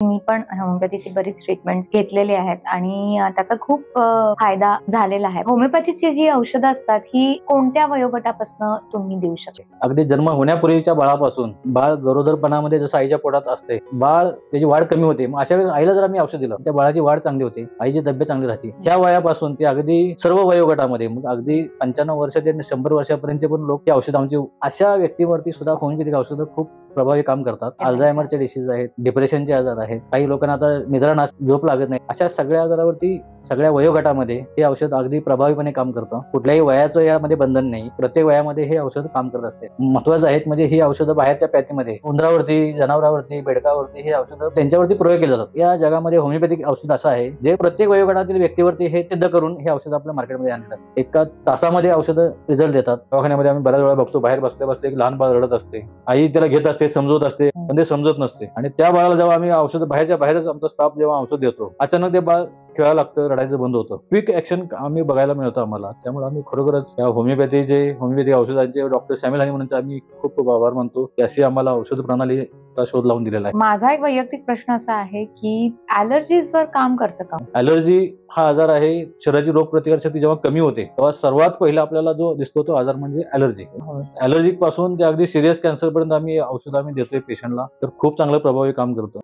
मी पण होमिओपॅथीची बरीच ट्रीटमेंट्स घेतलेली आहेत आणि त्याचा खूप फायदा झालेला आहे. होमिओपॅथीची जी औषधं असतात ही कोणत्या वयोगटापासून तुम्ही देऊ शकता? अगदी जन्म होण्यापूर्वीच्या बाळापासून, बाळ गरोदरपणामध्ये जसं आईच्या पोटात असते, बाळ त्याची वाढ कमी होते, मग अशा वेळेस आईला जर आम्ही औषध दिलं त्या बाळाची वाढ चांगली होते, आईची तब्येत चांगली राहते. त्या वयापासून ते अगदी सर्व वयोगटामध्ये, मग अगदी 95 वर्ष ते 100 वर्षापर्यंतचे पण लोक ते औषध आमची, अशा व्यक्तीवरती सुद्धा होमिओपॅथिक औषधं खूप प्रभावी काम करतात. अल्झायमरचे डिसीज आहेत, डिप्रेशनचे आजार आहेत, काही लोकांना आता निद्रा झोप लागत नाही, अशा सगळ्या आजारावरती सगळ्या वयोगटामध्ये हे औषध अगदी प्रभावीपणे काम करतं. कुठल्याही वयाचं यामध्ये बंधन नाही, प्रत्येक वयामध्ये हे औषध काम करत असते. महत्वाचं आहे म्हणजे ही औषधं बाहेरच्या पॅथीमध्ये उंदरावरती, जनावरांवरती, बेडकावरती हे औषधं त्यांच्यावरती प्रयोग केले जातात. या जगामध्ये होमिओपॅथिक औषध असं आहे जे प्रत्येक वयोगटातील व्यक्तीवरती हे सिद्ध करून हे औषध आपल्या मार्केटमध्ये आणलेलं असतं. एका तासामध्ये औषधं रिझल्ट देतात. दवाखान्यामध्ये आम्ही बऱ्याच वेळा बघतो, बाहेर बसल्या बसल्या एक लहान बाळ रडत असते, आई त्याला घेत असते, समजवत असते, पण ते समजत नसते. आणि त्या बाळाला जेव्हा आम्ही औषध बाहेरच्या बाहेरच आमचा स्टाफ जेव्हा औषध देतो, अचानक ते बाळ खेळायला लागतं, रडायचं बंद होतं. क्विक ऍक्शन आम्ही बघायला मिळतं आम्हाला. त्यामुळे आम्ही खरोखरच या होमिओपॅथिक औषधांचे डॉक्टर सॅम्युअल हनीमनचे आम्ही खूप खूप आभार मानतो. अशी आम्हाला औषध प्रणालीचा शोध लावून दिलेला आहे. माझा एक वैयक्तिक प्रश्न असा आहे की ॲलर्जीजवर काम करतं का? ॲलर्जी हा आजार आहे, शरीराची रोगप्रतिकारशक्ती जेव्हा कमी होते तेव्हा सर्वात पहिला आपल्याला जो दिसतो तो आजार म्हणजे ॲलर्जी. ॲलर्जी पासून ते अगदी सिरियस कॅन्सर पर्यंत आम्ही औषध देतोय पेशंटला, तर खूप चांगलं प्रभावी काम करतो.